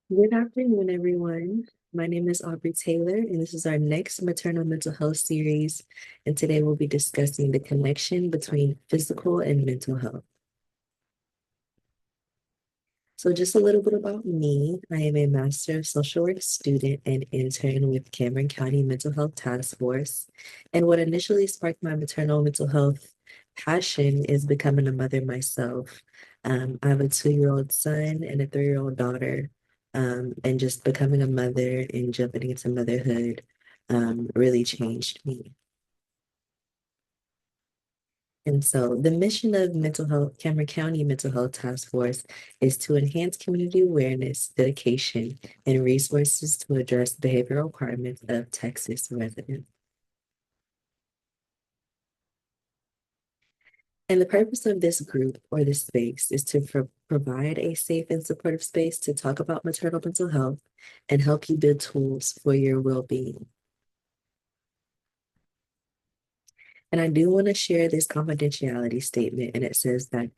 Good afternoon, everyone. My name is Aubrey Taylor, and this is our next maternal mental health series. And today we'll be discussing the connection between physical and mental health. So, just a little bit about me. I am a Master of Social Work student and intern with Cameron County Mental Health Task Force. And what initially sparked my maternal mental health passion is becoming a mother myself. I have a 2-year-old son and a 3-year-old daughter. And just becoming a mother and jumping into motherhood really changed me. And so the mission of mental health, Cameron County Mental Health Task Force is to enhance community awareness, dedication, and resources to address behavioral requirements of Texas residents. And the purpose of this group or this space is to provide a safe and supportive space to talk about maternal mental health and help you build tools for your well-being. And I do want to share this confidentiality statement, and it says that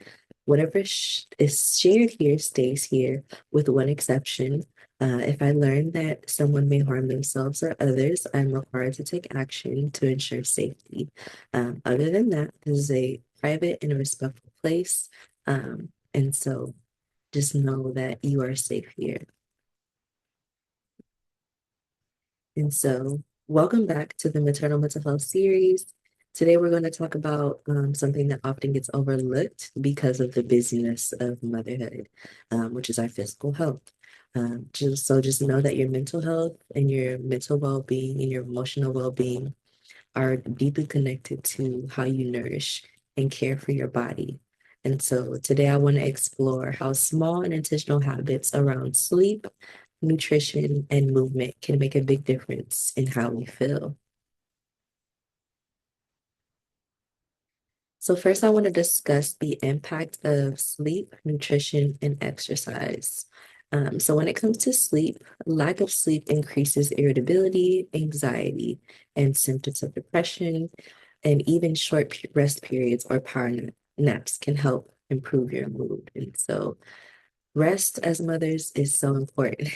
whatever is shared here stays here, with one exception. If I learn that someone may harm themselves or others, I'm required to take action to ensure safety. Other than that, this is a private and a respectful place. And so just know that you are safe here. And so, welcome back to the Maternal Mental Health series. Today, we're going to talk about something that often gets overlooked because of the busyness of motherhood, which is our physical health. Just know that your mental health and your mental well-being and your emotional well-being are deeply connected to how you nourish and care for your body. And so today I want to explore how small and intentional habits around sleep, nutrition, and movement can make a big difference in how we feel. So first, I want to discuss the impact of sleep, nutrition, and exercise. So when it comes to sleep, lack of sleep increases irritability, anxiety, and symptoms of depression, and even short rest periods or naps can help improve your mood. And so rest as mothers is so important,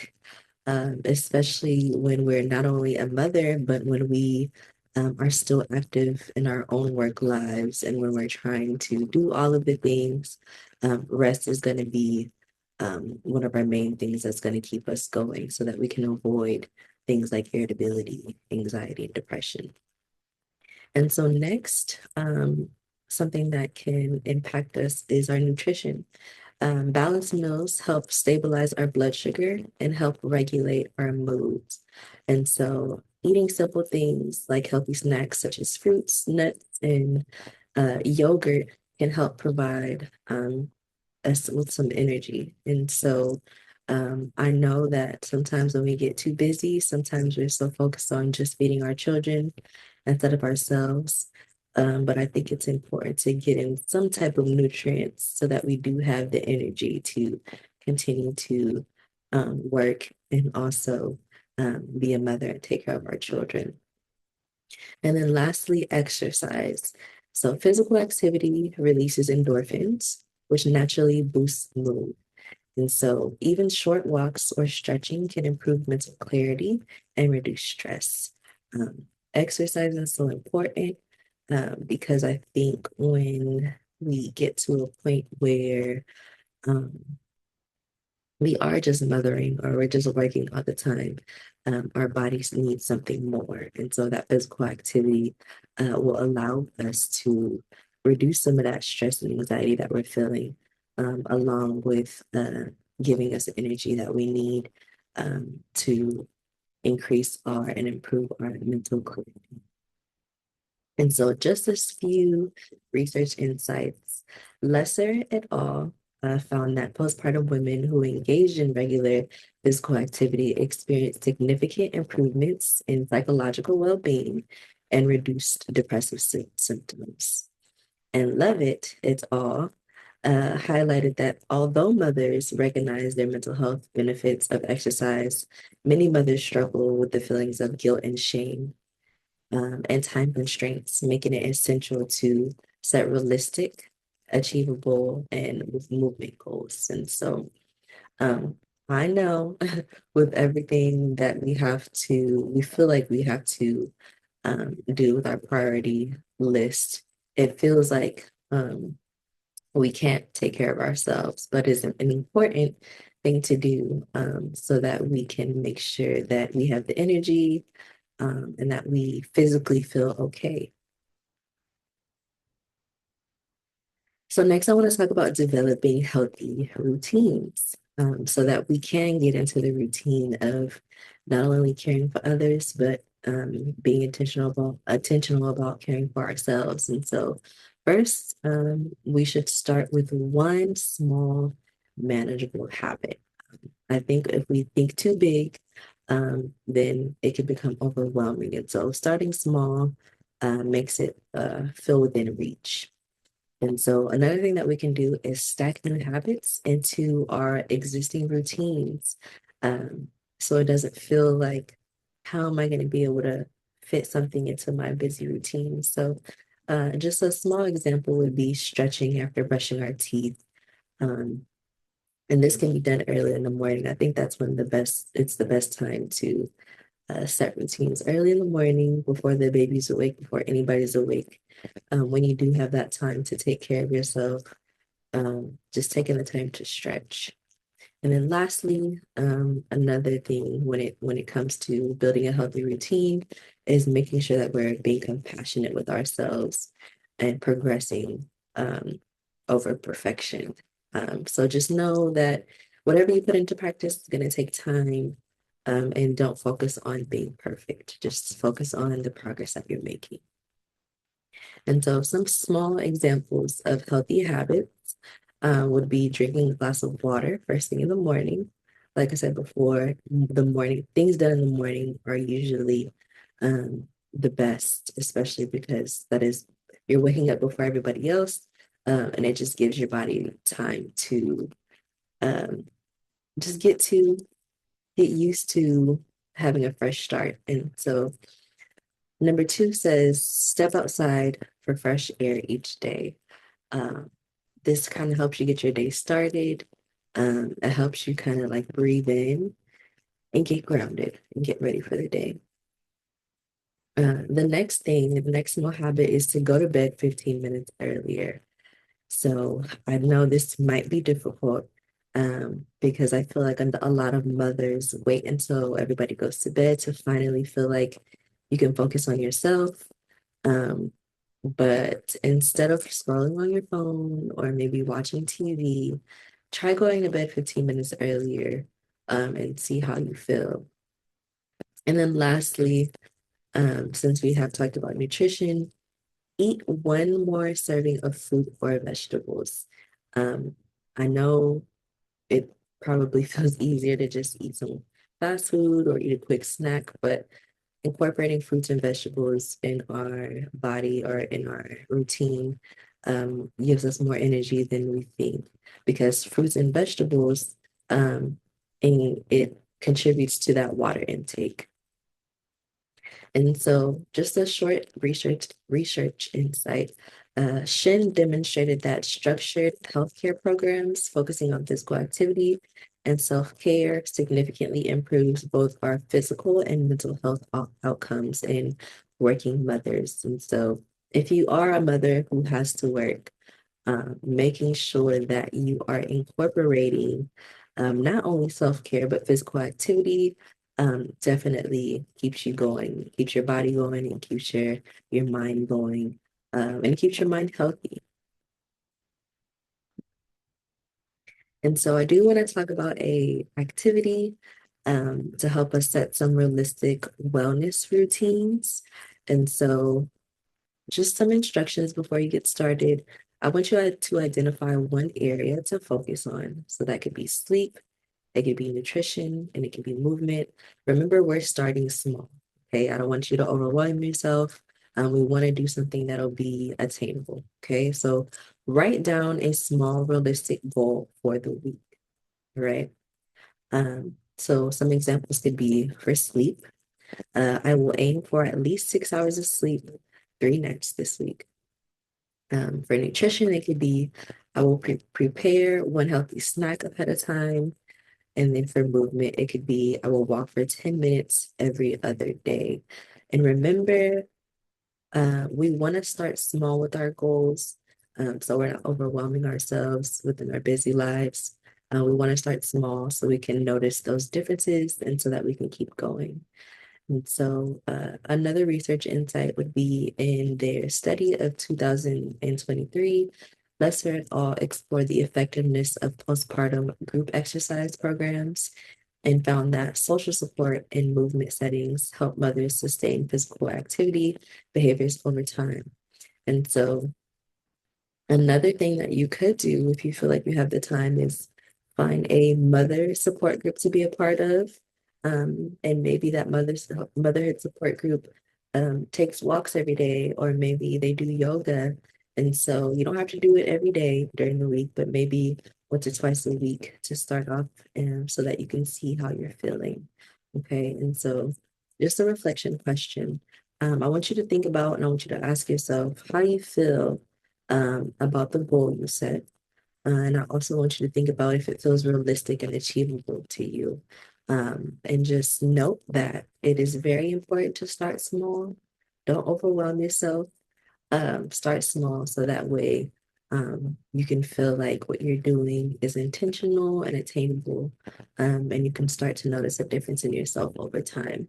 especially when we're not only a mother, but when we are still active in our own work lives and when we're trying to do all of the things. Rest is going to be one of our main things that's going to keep us going so that we can avoid things like irritability, anxiety, and depression. And so next, something that can impact us is our nutrition. Balanced meals help stabilize our blood sugar and help regulate our moods. And so eating simple things like healthy snacks such as fruits, nuts, and yogurt can help provide us with some energy. And so I know that sometimes when we get too busy, sometimes we're so focused on just feeding our children instead of ourselves. But I think it's important to get in some type of nutrients so that we do have the energy to continue to work and also be a mother and take care of our children. And then lastly, exercise. So physical activity releases endorphins, which naturally boosts mood. And so even short walks or stretching can improve mental clarity and reduce stress. Exercise is so important because I think when we get to a point where um, we are just mothering or we're just working all the time, our bodies need something more. And so that physical activity will allow us to reduce some of that stress and anxiety that we're feeling, along with giving us the energy that we need to increase our and improve our mental clarity. And so just a few research insights. Lesser et al. Found that postpartum women who engaged in regular physical activity experienced significant improvements in psychological well-being and reduced depressive symptoms. And Levitt et al. Highlighted that although mothers recognize their mental health benefits of exercise, many mothers struggle with the feelings of guilt and shame and time constraints, making it essential to set realistic, achievable, and with movement goals. And so I know with everything that we feel like we have to do with our priority list, it feels like we can't take care of ourselves, but it's an important thing to do so that we can make sure that we have the energy and that we physically feel okay. So next, I want to talk about developing healthy routines so that we can get into the routine of not only caring for others, but being intentional about caring for ourselves. And so first, we should start with one small manageable habit. I think if we think too big, then it can become overwhelming. And so starting small makes it feel within reach. And so another thing that we can do is stack new habits into our existing routines. Um, so it doesn't feel like, how am I going to be able to fit something into my busy routine? So just a small example would be stretching after brushing our teeth. Um, and this can be done early in the morning. I think that's it's the best time to set routines early in the morning before the baby's awake, before anybody's awake. When you do have that time to take care of yourself, just taking the time to stretch. And then lastly, another thing when it comes to building a healthy routine is making sure that we're being compassionate with ourselves and progressing over perfection. So just know that whatever you put into practice is going to take time, and don't focus on being perfect. Just focus on the progress that you're making. And so some small examples of healthy habits would be drinking a glass of water first thing in the morning. Like I said before, the morning things done in the morning are usually the best, especially because that is you're waking up before everybody else, and it just gives your body time to um, just get used to having a fresh start. And so number two says step outside for fresh air each day. Um, this kind of helps you get your day started. It helps you kind of like breathe in and get grounded and get ready for the day. The next small habit is to go to bed 15 minutes earlier. So I know this might be difficult because I feel like a lot of mothers wait until everybody goes to bed to finally feel like you can focus on yourself. Um, but instead of scrolling on your phone or maybe watching TV, try going to bed 15 minutes earlier and see how you feel. And then lastly, since we have talked about nutrition, eat one more serving of fruit or vegetables. Um, I know it probably feels easier to just eat some fast food or eat a quick snack, but incorporating fruits and vegetables in our body or in our routine gives us more energy than we think because fruits and vegetables and it contributes to that water intake. And so just a short research insight. Shin demonstrated that structured healthcare programs focusing on physical activity and self-care significantly improves both our physical and mental health outcomes in working mothers. And so if you are a mother who has to work, making sure that you are incorporating not only self-care but physical activity definitely keeps you going, keeps your body going, and keeps your mind going, and keeps your mind healthy. And so I do want to talk about a activity to help us set some realistic wellness routines. And so just some instructions before you get started. I want you to identify one area to focus on. So that could be sleep, it could be nutrition, and it could be movement. Remember, we're starting small. Okay. I don't want you to overwhelm yourself. We want to do something that'll be attainable. Okay. So write down a small, realistic goal for the week. Right. So some examples could be for sleep. I will aim for at least 6 hours of sleep 3 nights this week. For nutrition, it could be I will prepare one healthy snack ahead of time. And then for movement, it could be I will walk for 10 minutes every other day. And remember, we want to start small with our goals, so we're not overwhelming ourselves within our busy lives. We want to start small so we can notice those differences and so that we can keep going. And so, another research insight would be in their study of 2023. Lesser et al. Explored the effectiveness of postpartum group exercise programs and found that social support and movement settings help mothers sustain physical activity behaviors over time. And so another thing that you could do if you feel like you have the time is find a mother support group to be a part of. And maybe that motherhood support group takes walks every day, or maybe they do yoga. And so you don't have to do it every day during the week, but maybe once or twice a week to start off, so that you can see how you're feeling. Okay. And so just a reflection question. I want you to think about and I want you to ask yourself, how do you feel about the goal you set? And I also want you to think about if it feels realistic and achievable to you. And just note that it is very important to start small. Don't overwhelm yourself. Start small so that way you can feel like what you're doing is intentional and attainable. And you can start to notice a difference in yourself over time.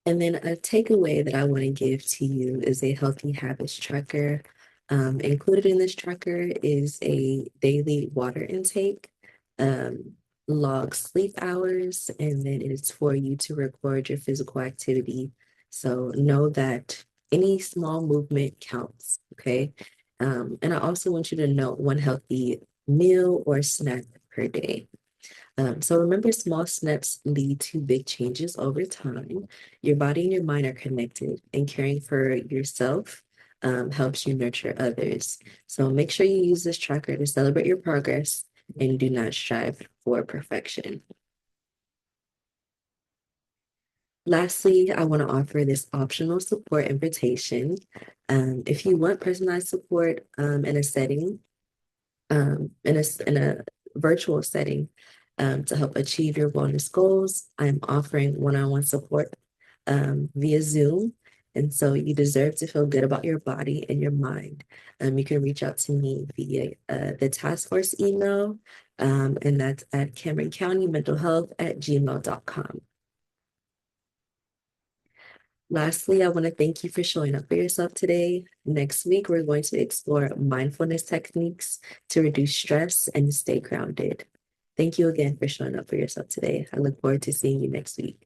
And then a takeaway that I want to give to you is a healthy habits tracker. Included in this tracker is a daily water intake, um, log sleep hours, and then it's for you to record your physical activity. So know that any small movement counts, okay? And I also want you to note one healthy meal or snack per day. So remember, small steps lead to big changes over time. Your body and your mind are connected, and caring for yourself helps you nurture others. So make sure you use this tracker to celebrate your progress and do not strive for perfection. Lastly, I want to offer this optional support invitation. If you want personalized support in a setting, in a virtual setting to help achieve your wellness goals. I'm offering one-on-one support via Zoom. And so you deserve to feel good about your body and your mind. You can reach out to me via the task force email, and that's at CameronCountyMentalHealth@gmail.com. Lastly, I want to thank you for showing up for yourself today. Next week, we're going to explore mindfulness techniques to reduce stress and stay grounded. Thank you again for showing up for yourself today. I look forward to seeing you next week.